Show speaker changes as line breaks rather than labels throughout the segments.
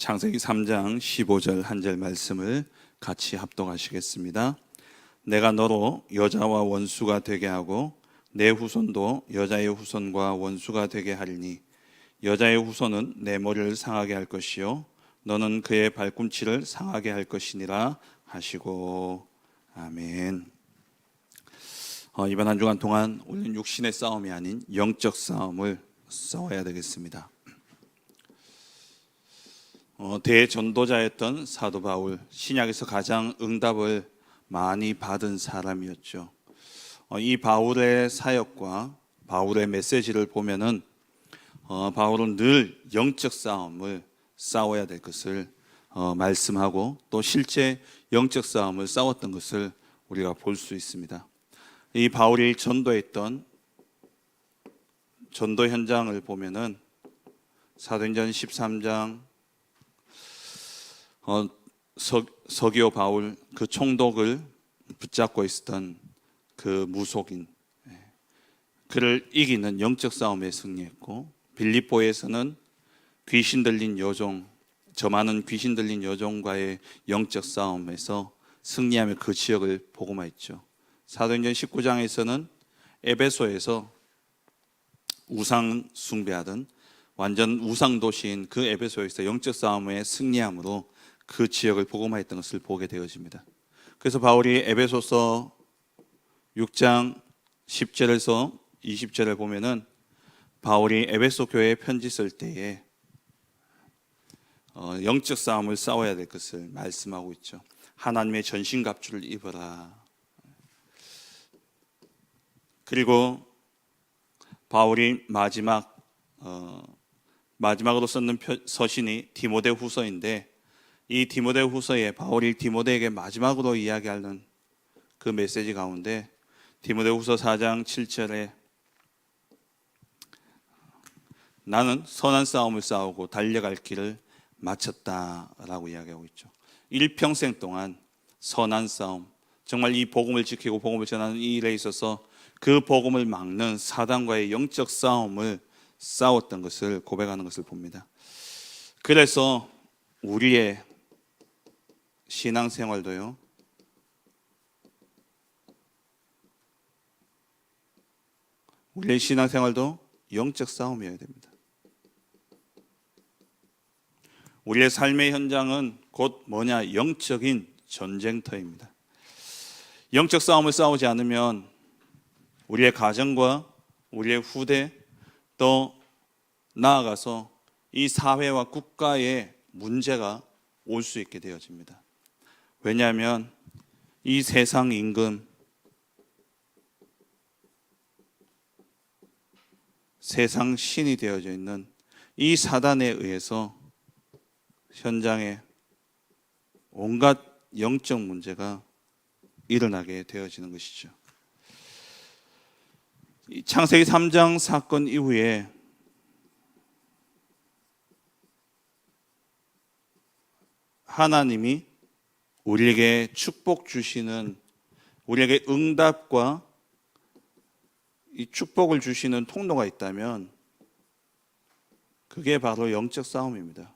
창세기 3장 15절 한 절 말씀을 같이 합독하시겠습니다. 내가 너로 여자와 원수가 되게 하고 내 후손도 여자의 후손과 원수가 되게 하리니 여자의 후손은 내 머리를 상하게 할 것이요 너는 그의 발꿈치를 상하게 할 것이니라 하시고 아멘. 이번 한 주간 동안 우리는 육신의 싸움이 아닌 영적 싸움을 싸워야 되겠습니다. 대전도자였던 사도 바울, 신약에서 가장 응답을 많이 받은 사람이었죠. 이 바울의 사역과 바울의 메시지를 보면은 바울은 늘 영적 싸움을 싸워야 될 것을 말씀하고 또 실제 영적 싸움을 싸웠던 것을 우리가 볼 수 있습니다. 이 바울이 전도했던 전도 현장을 보면은 사도행전 13장 서기오 바울 그 총독을 붙잡고 있었던 그 무속인 그를 이기는 영적 싸움에 승리했고, 빌립보에서는 귀신 들린 여종, 저 많은 귀신 들린 여종과의 영적 싸움에서 승리하며 그 지역을 복음화했죠. 사도행전 19장에서는 에베소에서 우상 숭배하던 완전 우상 도시인 그 에베소에서 영적 싸움에 승리함으로 그 지역을 복음화했던 것을 보게 되어집니다. 그래서 바울이 에베소서 6장 10절에서 20절을 보면은 바울이 에베소 교회에 편지 쓸 때에 영적 싸움을 싸워야 될 것을 말씀하고 있죠. 하나님의 전신갑주를 입어라. 그리고 바울이 마지막으로 썼는 서신이 디모데후서인데, 이 디모데후서에 바울이 디모데에게 마지막으로 이야기하는 그 메시지 가운데 디모데후서 4장 7절에 나는 선한 싸움을 싸우고 달려갈 길을 마쳤다라고 이야기하고 있죠. 일평생 동안 선한 싸움, 정말 이 복음을 지키고 복음을 전하는 이 일에 있어서 그 복음을 막는 사단과의 영적 싸움을 싸웠던 것을 고백하는 것을 봅니다. 그래서 우리의 신앙생활도요, 우리의 신앙생활도 영적 싸움이어야 됩니다. 우리의 삶의 현장은 곧 뭐냐? 영적인 전쟁터입니다. 영적 싸움을 싸우지 않으면 우리의 가정과 우리의 후대, 또 나아가서 이 사회와 국가에 문제가 올 수 있게 되어집니다. 왜냐하면 이 세상 임금, 세상 신이 되어져 있는 이 사단에 의해서 현장에 온갖 영적 문제가 일어나게 되어지는 것이죠. 창세기 3장 사건 이후에 하나님이 우리에게 축복 주시는, 우리에게 응답과 이 축복을 주시는 통로가 있다면 그게 바로 영적 싸움입니다.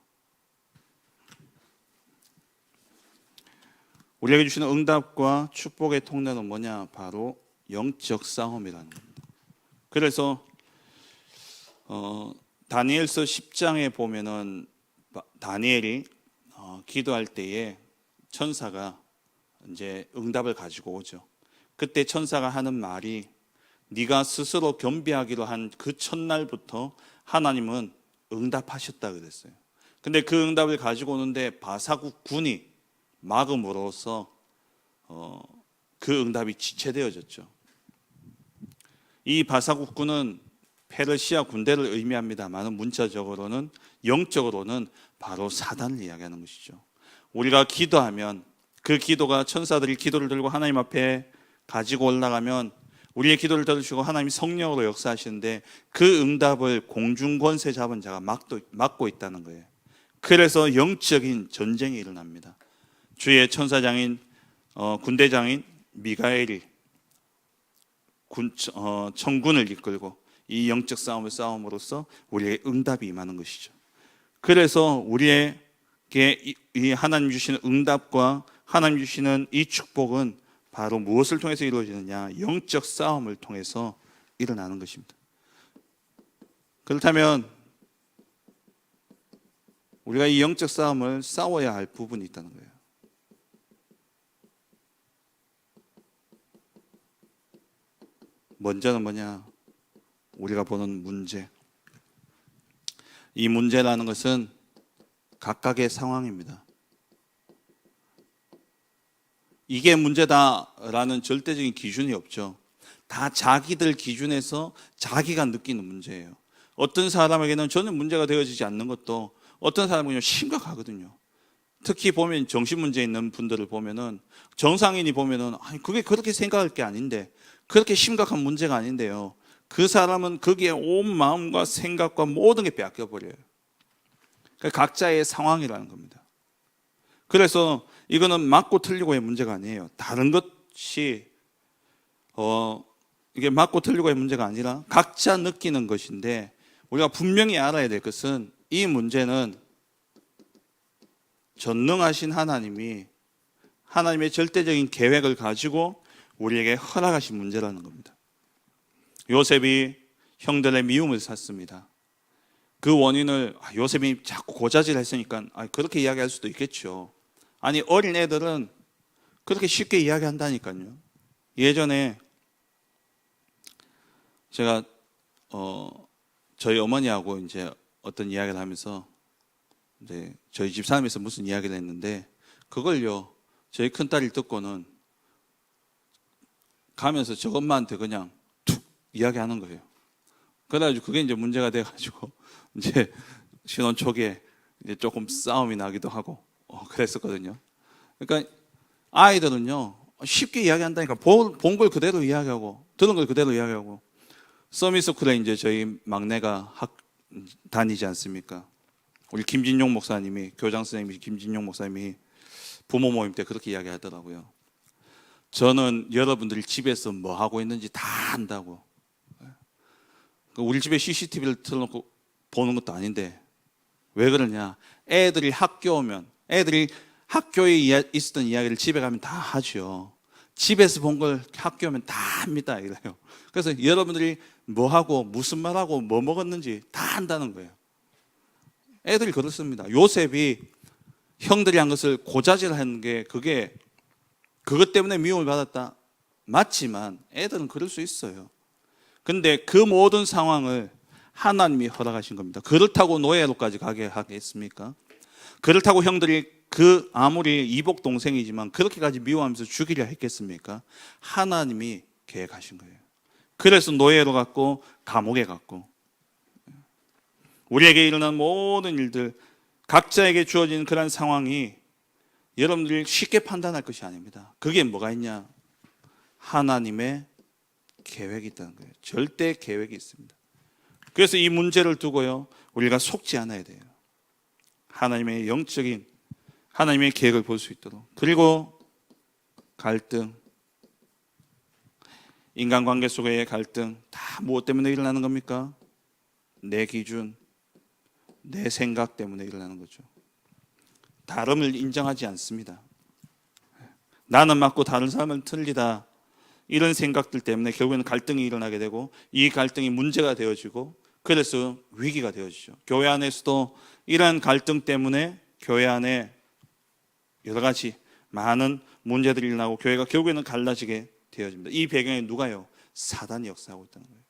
우리에게 주시는 응답과 축복의 통로는 뭐냐? 바로 영적 싸움이라는 겁니다. 그래서 다니엘서 10장에 보면은 다니엘이 기도할 때에 천사가 이제 응답을 가지고 오죠. 그때 천사가 하는 말이 네가 스스로 겸비하기로 한 그 첫날부터 하나님은 응답하셨다 그랬어요. 근데 그 응답을 가지고 오는데 바사국 군이 막음으로써 그 응답이 지체되어졌죠. 이 바사국 군은 페르시아 군대를 의미합니다만 문자적으로는, 영적으로는 바로 사단을 이야기하는 것이죠. 우리가 기도하면 그 기도가 천사들이 기도를 들고 하나님 앞에 가지고 올라가면 우리의 기도를 들으시고 하나님이 성령으로 역사하시는데 그 응답을 공중권세 잡은 자가 막고 있다는 거예요. 그래서 영적인 전쟁이 일어납니다. 주의 천사장인 군대장인 미가엘이 천군을 이끌고 이 영적 싸움을 싸움으로써 우리의 응답이 임하는 것이죠. 그래서 우리의 이 하나님 주시는 응답과 하나님 주시는 이 축복은 바로 무엇을 통해서 이루어지느냐? 영적 싸움을 통해서 일어나는 것입니다. 그렇다면 우리가 이 영적 싸움을 싸워야 할 부분이 있다는 거예요. 먼저는 뭐냐? 우리가 보는 문제. 이 문제라는 것은 각각의 상황입니다. 이게 문제다라는 절대적인 기준이 없죠. 다 자기들 기준에서 자기가 느끼는 문제예요. 어떤 사람에게는 전혀 문제가 되어지지 않는 것도 어떤 사람은 심각하거든요. 특히 보면 정신 문제 있는 분들을 보면은 정상인이 보면은 아니 그게 그렇게 생각할 게 아닌데 그렇게 심각한 문제가 아닌데요. 그 사람은 거기에 온 마음과 생각과 모든 게 빼앗겨 버려요. 그러니까 각자의 상황이라는 겁니다. 그래서 이거는 맞고 틀리고의 문제가 아니에요. 다른 것이 이게 맞고 틀리고의 문제가 아니라 각자 느끼는 것인데 우리가 분명히 알아야 될 것은 이 문제는 전능하신 하나님이 하나님의 절대적인 계획을 가지고 우리에게 허락하신 문제라는 겁니다. 요셉이 형들의 미움을 샀습니다. 그 원인을 요셉이 자꾸 고자질 했으니까 그렇게 이야기할 수도 있겠죠. 아니 어린 애들은 그렇게 쉽게 이야기한다니까요. 예전에 제가 저희 어머니하고 이제 어떤 이야기를 하면서 이제 저희 집사람에서 무슨 이야기를 했는데 그걸요 저희 큰딸이 듣고는 가면서 저것만한테 그냥 툭 이야기하는 거예요. 그래가지고 그게 이제 문제가 돼가지고 이제 신혼 초기에 이제 조금 싸움이 나기도 하고 그랬었거든요. 그러니까 아이들은요 쉽게 이야기한다니까 본 걸 그대로 이야기하고 들은 걸 그대로 이야기하고 서미스쿨에 이제 저희 막내가 다니지 않습니까? 우리 김진용 목사님이 교장 선생님이 김진용 목사님이 부모 모임 때 그렇게 이야기하더라고요. 저는 여러분들이 집에서 뭐 하고 있는지 다 안다고. 우리 집에 CCTV를 틀어놓고 보는 것도 아닌데 왜 그러냐? 애들이 학교 오면 애들이 학교에 있었던 이야기를 집에 가면 다 하죠. 집에서 본 걸 학교 오면 다 합니다. 이래요. 그래서 여러분들이 뭐 하고 무슨 말하고 뭐 먹었는지 다 안다는 거예요. 애들이 그렇습니다. 요셉이 형들이 한 것을 고자질하는 게 그것 때문에 미움을 받았다. 맞지만 애들은 그럴 수 있어요. 근데 그 모든 상황을 하나님이 허락하신 겁니다. 그렇다고 노예로까지 가게 하겠습니까? 그렇다고 형들이 아무리 이복 동생이지만 그렇게까지 미워하면서 죽이려 했겠습니까? 하나님이 계획하신 거예요. 그래서 노예로 갔고 감옥에 갔고 우리에게 일어난 모든 일들 각자에게 주어진 그런 상황이 여러분들이 쉽게 판단할 것이 아닙니다. 그게 뭐가 있냐? 하나님의 계획이 있다는 거예요. 절대 계획이 있습니다. 그래서 이 문제를 두고요 우리가 속지 않아야 돼요. 하나님의 영적인 하나님의 계획을 볼 수 있도록. 그리고 갈등, 인간관계 속의 갈등 다 무엇 때문에 일어나는 겁니까? 내 기준, 내 생각 때문에 일어나는 거죠. 다름을 인정하지 않습니다. 나는 맞고 다른 사람은 틀리다. 이런 생각들 때문에 결국에는 갈등이 일어나게 되고 이 갈등이 문제가 되어지고 그래서 위기가 되어지죠. 교회 안에서도 이러한 갈등 때문에 교회 안에 여러 가지 많은 문제들이 일어나고 교회가 결국에는 갈라지게 되어집니다. 이 배경에 누가요? 사단이 역사하고 있다는 거예요.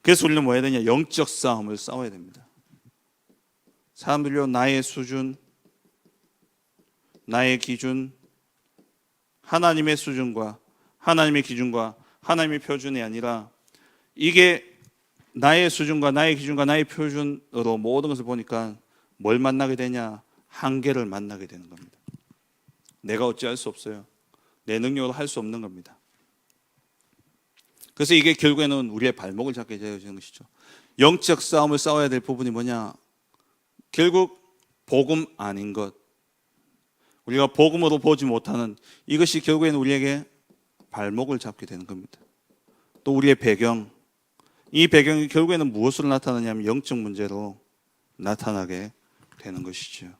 그래서 우리는 뭐 해야 되냐? 영적 싸움을 싸워야 됩니다. 사람들이요 나의 수준, 나의 기준, 하나님의 수준과 하나님의 기준과 하나님의 표준이 아니라 이게 나의 수준과 나의 기준과 나의 표준으로 모든 것을 보니까 뭘 만나게 되냐? 한계를 만나게 되는 겁니다. 내가 어찌할 수 없어요. 내 능력으로 할 수 없는 겁니다. 그래서 이게 결국에는 우리의 발목을 잡게 되어지는 것이죠. 영적 싸움을 싸워야 될 부분이 뭐냐? 결국 복음 아닌 것, 우리가 복음으로 보지 못하는 이것이 결국에는 우리에게 발목을 잡게 되는 겁니다. 또 우리의 배경, 이 배경이 결국에는 무엇으로 나타나냐면 영적 문제로 나타나게 되는 것이죠.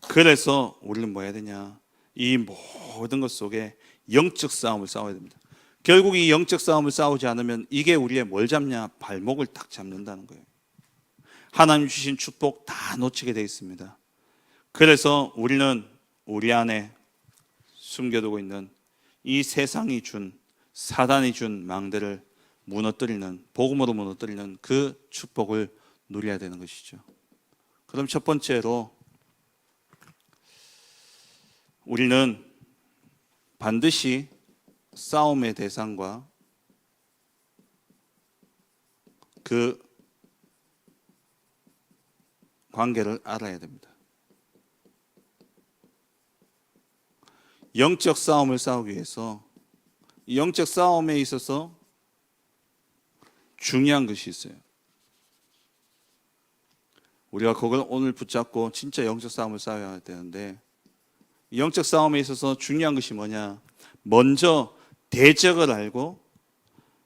그래서 우리는 뭐 해야 되냐? 이 모든 것 속에 영적 싸움을 싸워야 됩니다. 결국 이 영적 싸움을 싸우지 않으면 이게 우리의 뭘 잡냐? 발목을 딱 잡는다는 거예요. 하나님 주신 축복 다 놓치게 돼 있습니다. 그래서 우리는 우리 안에 숨겨두고 있는 이 세상이 준, 사단이 준 망대를 무너뜨리는, 복음으로 무너뜨리는 그 축복을 누려야 되는 것이죠. 그럼 첫 번째로 우리는 반드시 싸움의 대상과 그 관계를 알아야 됩니다. 영적 싸움을 싸우기 위해서 이 영적 싸움에 있어서 중요한 것이 있어요. 우리가 그걸 오늘 붙잡고 진짜 영적 싸움을 싸워야 되는데, 영적 싸움에 있어서 중요한 것이 뭐냐? 먼저 대적을 알고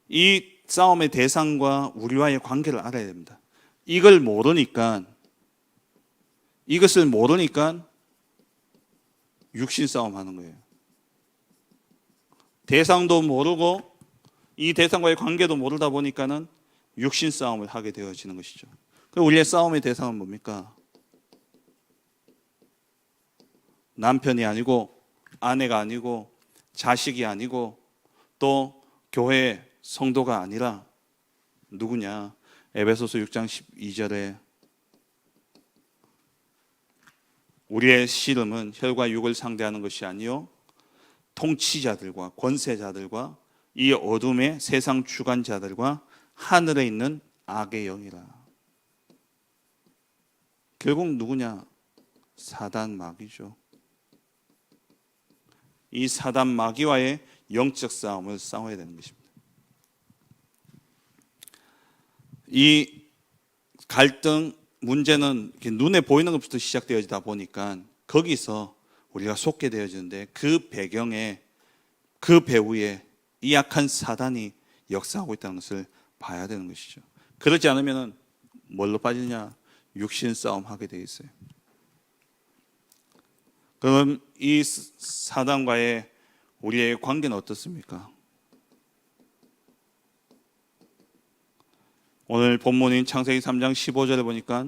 이 싸움의 대상과 우리와의 관계를 알아야 됩니다. 이것을 모르니까 육신 싸움 하는 거예요. 대상도 모르고 이 대상과의 관계도 모르다 보니까는 육신 싸움을 하게 되어지는 것이죠. 그럼 우리의 싸움의 대상은 뭡니까? 남편이 아니고 아내가 아니고 자식이 아니고 또 교회 성도가 아니라 누구냐? 에베소서 6장 12절에 우리의 씨름은 혈과 육을 상대하는 것이 아니요 통치자들과 권세자들과 이 어둠의 세상 주관자들과 하늘에 있는 악의 영이라. 결국 누구냐? 사단 마귀죠. 이 사단 마귀와의 영적 싸움을 싸워야 되는 것입니다. 이 갈등, 문제는 눈에 보이는 것부터 시작되어지다 보니까 거기서 우리가 속게 되어지는데, 그 배경에, 그 배후에 이 악한 사단이 역사하고 있다는 것을 봐야 되는 것이죠. 그렇지 않으면 뭘로 빠지냐? 육신 싸움 하게 되어 있어요. 그럼 이 사단과의 우리의 관계는 어떻습니까? 오늘 본문인 창세기 3장 15절에 보니까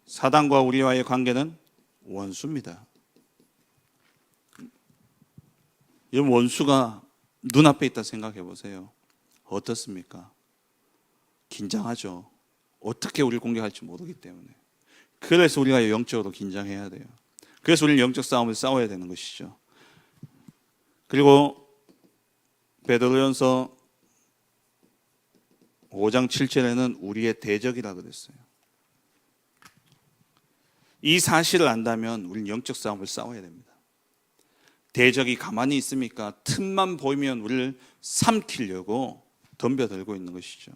사단과 우리와의 관계는 원수입니다. 이 원수가 눈앞에 있다 생각해 보세요. 어떻습니까? 긴장하죠. 어떻게 우리를 공격할지 모르기 때문에. 그래서 우리가 영적으로 긴장해야 돼요. 그래서 우리는 영적 싸움을 싸워야 되는 것이죠. 그리고 베드로전서 5장 7절에는 우리의 대적이라 그랬어요. 이 사실을 안다면 우리는 영적 싸움을 싸워야 됩니다. 대적이 가만히 있습니까? 틈만 보이면 우리를 삼키려고 덤벼들고 있는 것이죠.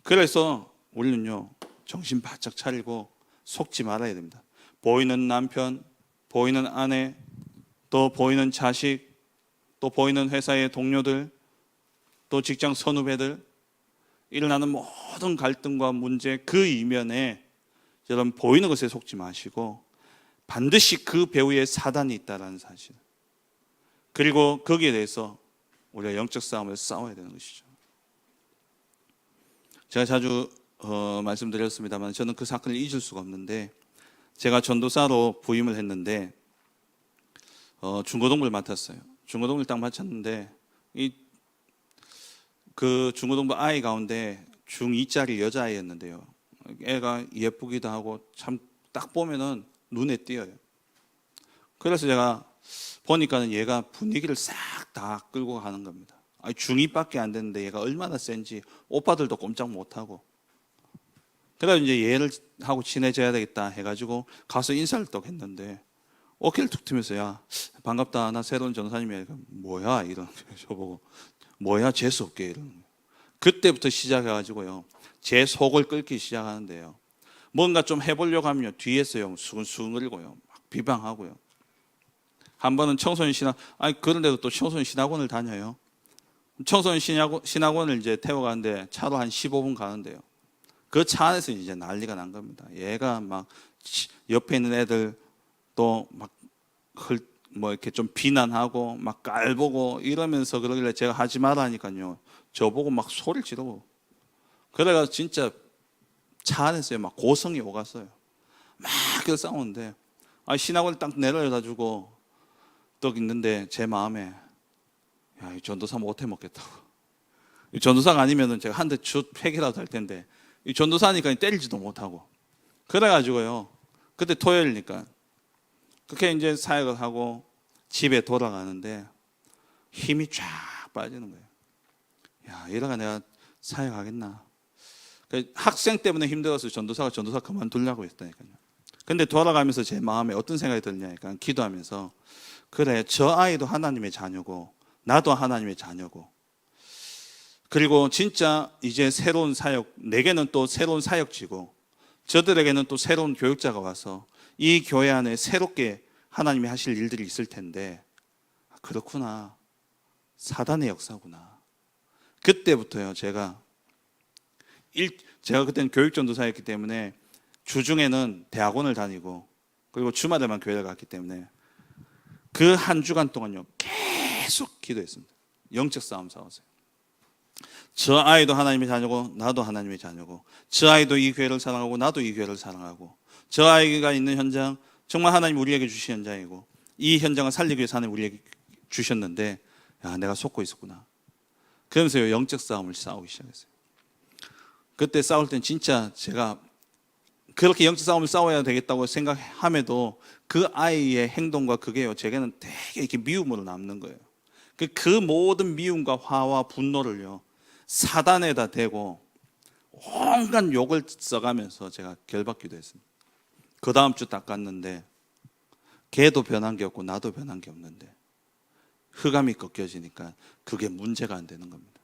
그래서 우리는요, 정신 바짝 차리고 속지 말아야 됩니다. 보이는 남편, 보이는 아내, 또 보이는 자식, 또 보이는 회사의 동료들, 또 직장 선후배들, 일어나는 모든 갈등과 문제, 그 이면에 여러분 보이는 것에 속지 마시고 반드시 그 배후에 사단이 있다는 사실, 그리고 거기에 대해서 우리가 영적 싸움을 싸워야 되는 것이죠. 제가 자주 말씀드렸습니다만 저는 그 사건을 잊을 수가 없는데, 제가 전도사로 부임을 했는데 중고등부를 맡았어요. 중고등부를 딱 맡았는데 그 중고등부 아이 가운데 중2짜리 여자아이였는데요. 애가 예쁘기도 하고 참 딱 보면은 눈에 띄어요. 그래서 제가 보니까는 얘가 분위기를 싹 다 끌고 가는 겁니다. 중2밖에 안 됐는데 얘가 얼마나 센지 오빠들도 꼼짝 못하고. 그래서 이제 얘를 하고 친해져야 되겠다 해가지고 가서 인사를 또 했는데 어깨를 툭 트면서, 야 반갑다, 나 새로운 전사님이야. 뭐야 이러는 거예요. 저보고 뭐야 재수없게 이러는 거예요. 그때부터 시작해가지고요, 제 속을 끓기 시작하는데요, 뭔가 좀 해보려고 하면 뒤에서요 수근수근거리고요, 막 비방하고요. 한 번은 청소년 그런데도 또 청소년 신학원을 다녀요. 청소년 신학원을 이제 태워가는데 차로 한 15분 가는데요, 그 차 안에서 이제 난리가 난 겁니다. 얘가 막 옆에 있는 애들 또 막 뭐 이렇게 좀 비난하고 막 깔보고 이러면서 그러길래 제가 하지 말라니까요. 저보고 막 소리를 지르고. 그래가 진짜 차 안에서 막 고성이 오갔어요. 막 그래서 싸우는데 신학원을 딱 내려다 주고 떡 있는데 제 마음에 야, 이 전도사 못해 먹겠다고. 이 전도사가 아니면은 제가 한 대 팩이라도 할 텐데 이 전도사니까 때리지도 못하고. 그래가지고요. 그때 토요일이니까 그렇게 이제 사역을 하고 집에 돌아가는데 힘이 쫙 빠지는 거예요. 야, 이러가 내가 사역하겠나. 학생 때문에 힘들어서 전도사 그만두려고 했다니까요. 근데 돌아가면서 제 마음에 어떤 생각이 들냐니까 기도하면서 그래, 저 아이도 하나님의 자녀고 나도 하나님의 자녀고 그리고 진짜 이제 새로운 사역, 내게는 또 새로운 사역지고 저들에게는 또 새로운 교육자가 와서 이 교회 안에 새롭게 하나님이 하실 일들이 있을 텐데 그렇구나. 사단의 역사구나. 그때부터요. 제가 그때는 교육전도사였기 때문에 주중에는 대학원을 다니고 그리고 주말에만 교회를 갔기 때문에 그 한 주간 동안요. 계속 기도했습니다. 영적 싸움 싸웠어요. 저 아이도 하나님의 자녀고 나도 하나님의 자녀고 저 아이도 이 교회를 사랑하고 나도 이 교회를 사랑하고 저 아이가 있는 현장 정말 하나님 우리에게 주신 현장이고 이 현장을 살리기 위해서 하나님 우리에게 주셨는데 야, 내가 속고 있었구나. 그러면서 영적 싸움을 싸우기 시작했어요. 그때 싸울 땐 진짜 제가 그렇게 영적 싸움을 싸워야 되겠다고 생각함에도 그 아이의 행동과 그게요 제게는 되게 이렇게 미움으로 남는 거예요. 그 모든 미움과 화와 분노를요 사단에다 대고 온갖 욕을 써가면서 제가 결박기도 했습니다. 그 다음 주 딱 갔는데 걔도 변한 게 없고 나도 변한 게 없는데 흑암이 꺾여지니까 그게 문제가 안 되는 겁니다.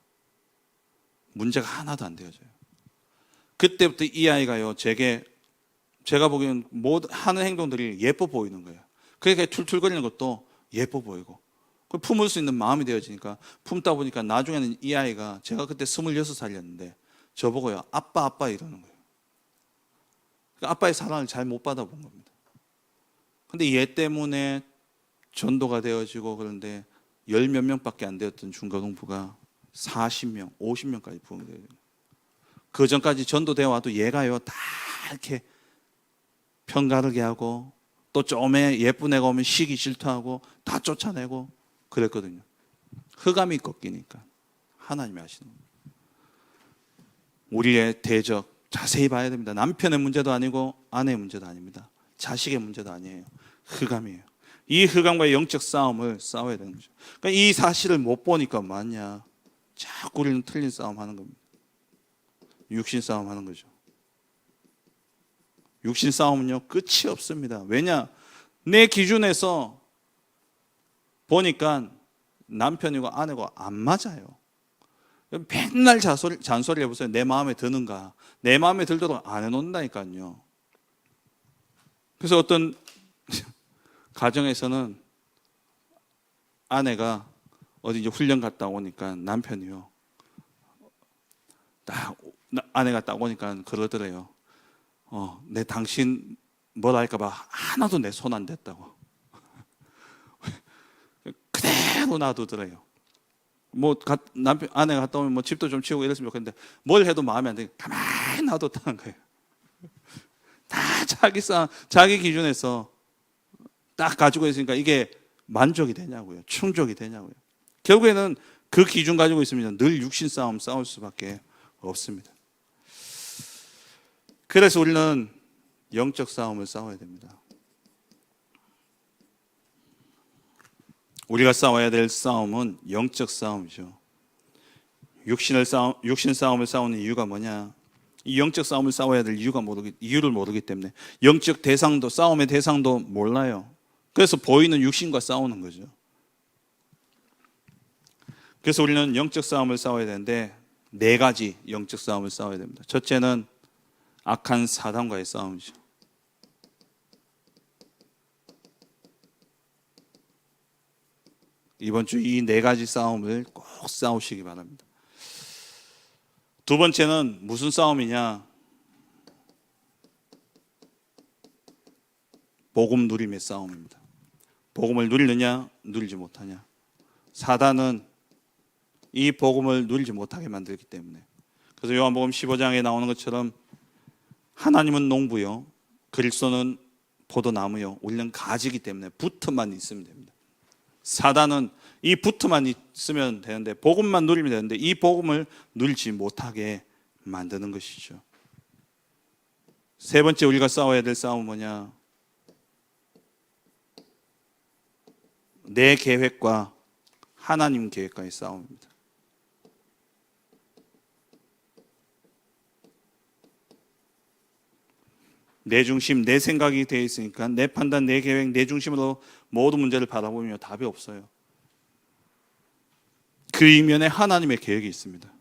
문제가 하나도 안 되어져요. 그때부터 이 아이가요 제가 보기엔 모든 하는 행동들이 예뻐 보이는 거예요. 그러니까 툴툴거리는 것도 예뻐 보이고 품을 수 있는 마음이 되어지니까 품다 보니까 나중에는 이 아이가 제가 그때 26살이었는데 저보고요 아빠 이러는 거예요. 그러니까 아빠의 사랑을 잘 못 받아본 겁니다. 근데 얘 때문에 전도가 되어지고 그런데 10몇 명밖에 안 되었던 중고등부가 40명, 50명까지 부흥이 되어요. 그 전까지 전도되어 와도 얘가요 다 이렇게 편가르게 하고 또 좀에 예쁜 애가 오면 시기 질투하고 다 쫓아내고 그랬거든요. 흑암이 꺾이니까 하나님이 하시는 겁니다. 우리의 대적 자세히 봐야 됩니다. 남편의 문제도 아니고 아내의 문제도 아닙니다. 자식의 문제도 아니에요. 흑암이에요. 이 흑암과의 영적 싸움을 싸워야 되는 거죠. 그러니까 이 사실을 못 보니까 맞냐 자꾸 우리는 틀린 싸움 하는 겁니다. 육신 싸움 하는 거죠. 육신 싸움은요 끝이 없습니다. 왜냐? 내 기준에서 보니까 남편이고 아내고 안 맞아요. 맨날 잔소리 해보세요. 내 마음에 드는가? 내 마음에 들도록 안 해놓는다니까요. 그래서 어떤 가정에서는 아내가 어디 이제 훈련 갔다 오니까 남편이요. 아내가 딱 오니까 그러더래요. 내 당신 뭘 할까봐 하나도 내 손 안 댔다고. 그대로 놔두더래요. 아내가 갔다 오면 집도 좀 치우고 이랬으면 좋겠는데 뭘 해도 마음에 안 드니까 가만히 놔뒀다는 거예요. 다 자기 기준에서 딱 가지고 있으니까 이게 만족이 되냐고요. 충족이 되냐고요. 결국에는 그 기준 가지고 있으면 늘 육신 싸움 싸울 수밖에 없습니다. 그래서 우리는 영적 싸움을 싸워야 됩니다. 우리가 싸워야 될 싸움은 영적 싸움이죠. 육신 싸움을 싸우는 이유가 뭐냐? 이 영적 싸움을 싸워야 될 이유를 모르기 때문에 영적 대상도 싸움의 대상도 몰라요. 그래서 보이는 육신과 싸우는 거죠. 그래서 우리는 영적 싸움을 싸워야 되는데 4가지 영적 싸움을 싸워야 됩니다. 첫째는 악한 사단과의 싸움이죠. 이번 주 이 4가지 싸움을 꼭 싸우시기 바랍니다. 두 번째는 무슨 싸움이냐? 복음 누림의 싸움입니다. 복음을 누리느냐 누리지 못하냐. 사단은 이 복음을 누리지 못하게 만들기 때문에. 그래서 요한복음 15장에 나오는 것처럼 하나님은 농부요, 그리스도는 포도나무요, 우리는 가지기 때문에 붙어만 있으면 됩니다. 사단은 이 붙어만 있으면 되는데, 복음만 누리면 되는데 이 복음을 누리지 못하게 만드는 것이죠. 세 번째 우리가 싸워야 될 싸움은 뭐냐? 내 계획과 하나님 계획과의 싸움입니다. 내 중심, 내 생각이 되어 있으니까 내 판단, 내 계획, 내 중심으로 모든 문제를 바라보면 답이 없어요. 그 이면에 하나님의 계획이 있습니다.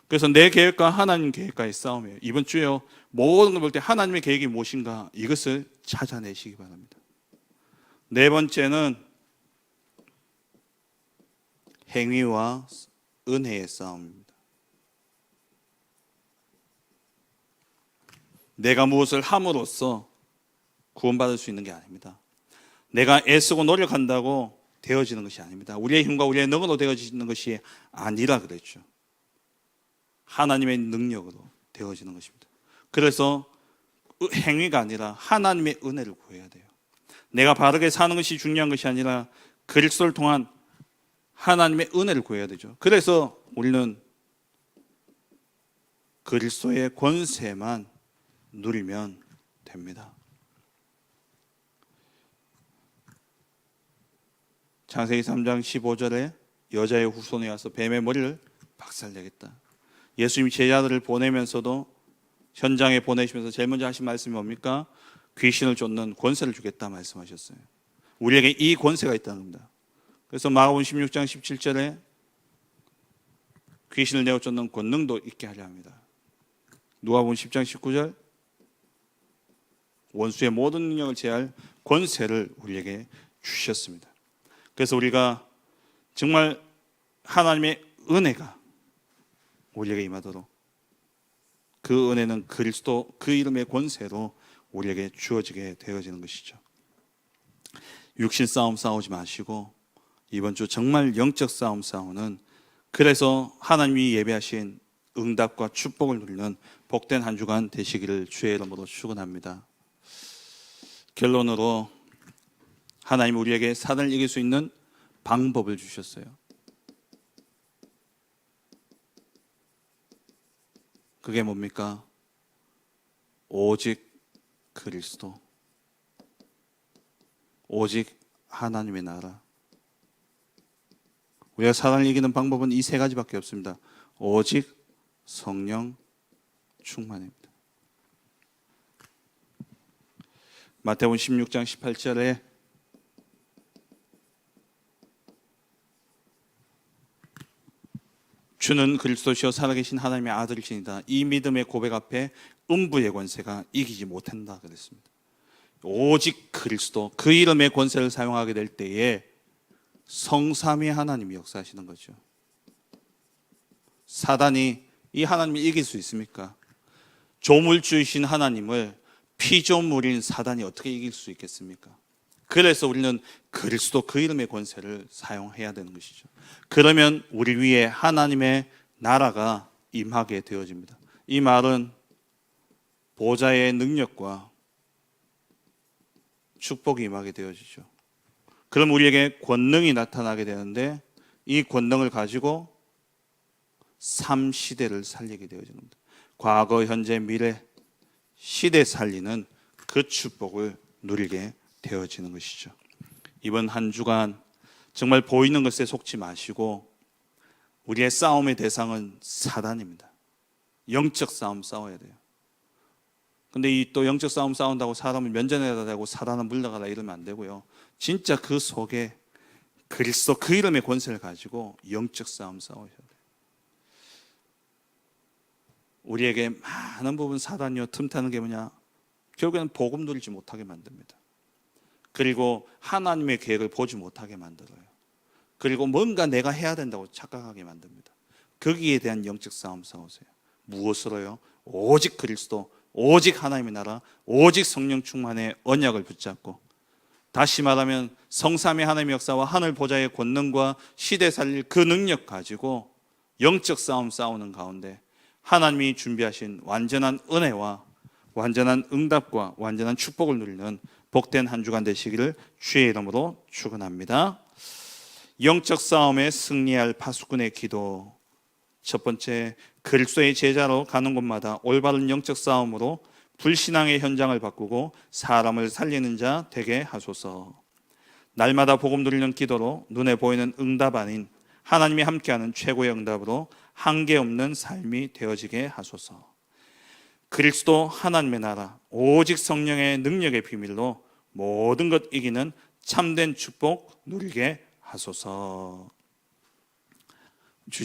그래서 내 계획과 하나님 계획과의 싸움이에요. 이번 주에 모든 걸 볼 때 하나님의 계획이 무엇인가, 이것을 찾아내시기 바랍니다. 네 번째는 행위와 은혜의 싸움입니다. 내가 무엇을 함으로써 구원받을 수 있는 게 아닙니다. 내가 애쓰고 노력한다고 되어지는 것이 아닙니다. 우리의 힘과 우리의 능으로 되어지는 것이 아니라 그랬죠. 하나님의 능력으로 되어지는 것입니다. 그래서 행위가 아니라 하나님의 은혜를 구해야 돼요. 내가 바르게 사는 것이 중요한 것이 아니라 그리스도를 통한 하나님의 은혜를 구해야 되죠. 그래서 우리는 그리스도의 권세만 누리면 됩니다. 창세기 3장 15절에 여자의 후손이 와서 뱀의 머리를 박살내겠다. 예수님이 제자들을 보내면서도, 현장에 보내시면서 제일 먼저 하신 말씀이 뭡니까? 귀신을 쫓는 권세를 주겠다 말씀하셨어요. 우리에게 이 권세가 있다는 겁니다. 그래서 마가복음 16장 17절에 귀신을 내어 쫓는 권능도 있게 하려 합니다. 누가복음 10장 19절, 원수의 모든 능력을 제할 권세를 우리에게 주셨습니다. 그래서 우리가 정말 하나님의 은혜가 우리에게 임하도록, 그 은혜는 그리스도 그 이름의 권세로 우리에게 주어지게 되어지는 것이죠. 육신 싸움 싸우지 마시고 이번 주 정말 영적 싸움 싸우는, 그래서 하나님이 예배하신 응답과 축복을 누리는 복된 한 주간 되시기를 주의 이름으로 축원합니다. 결론으로 하나님 우리에게 사단을 이길 수 있는 방법을 주셨어요. 그게 뭡니까? 오직 그리스도, 오직 하나님의 나라. 우리가 사단을 이기는 방법은 이 세 가지밖에 없습니다. 오직 성령 충만입니다. 마태복음 16장 18절에 주는 그리스도시요 살아계신 하나님의 아들이시니다. 이 믿음의 고백 앞에 음부의 권세가 이기지 못한다 그랬습니다. 오직 그리스도, 그 이름의 권세를 사용하게 될 때에 성삼위 하나님이 역사하시는 거죠. 사단이 이 하나님을 이길 수 있습니까? 조물주이신 하나님을 피조물인 사단이 어떻게 이길 수 있겠습니까? 그래서 우리는 그리스도 그 이름의 권세를 사용해야 되는 것이죠. 그러면 우리 위에 하나님의 나라가 임하게 되어집니다. 이 말은 보좌의 능력과 축복이 임하게 되어지죠. 그럼 우리에게 권능이 나타나게 되는데, 이 권능을 가지고 3시대를 살리게 되어지는 겁니다. 과거, 현재, 미래 시대 살리는 그 축복을 누리게 되어지는 것이죠. 이번 한 주간 정말 보이는 것에 속지 마시고, 우리의 싸움의 대상은 사단입니다. 영적 싸움 싸워야 돼요. 근데 이 또 영적 싸움 싸운다고 사람을 면전에다 대고 사단은 물러가라 이러면 안 되고요. 진짜 그 속에 그리스도 그 이름의 권세를 가지고 영적 싸움 싸워야 돼요. 우리에게 많은 부분 사단이요 틈타는 게 뭐냐? 결국에는 복음 누리지 못하게 만듭니다. 그리고 하나님의 계획을 보지 못하게 만들어요. 그리고 뭔가 내가 해야 된다고 착각하게 만듭니다. 거기에 대한 영적 싸움 싸우세요. 무엇으로요? 오직 그리스도, 오직 하나님의 나라, 오직 성령 충만의 언약을 붙잡고 다시 말하면 성삼위 하나님의 역사와 하늘 보좌의 권능과 시대 살릴 그 능력 가지고 영적 싸움 싸우는 가운데 하나님이 준비하신 완전한 은혜와 완전한 응답과 완전한 축복을 누리는 복된 한 주간 되시기를 주의 이름으로 축원합니다. 영적 싸움에 승리할 파수꾼의 기도. 첫 번째, 그리스도의 제자로 가는 곳마다 올바른 영적 싸움으로 불신앙의 현장을 바꾸고 사람을 살리는 자 되게 하소서. 날마다 복음 누리는 기도로 눈에 보이는 응답 아닌 하나님이 함께하는 최고의 응답으로 한계 없는 삶이 되어지게 하소서. 그리스도 하나님의 나라, 오직 성령의 능력의 비밀로 모든 것 이기는 참된 축복 누리게 하소서.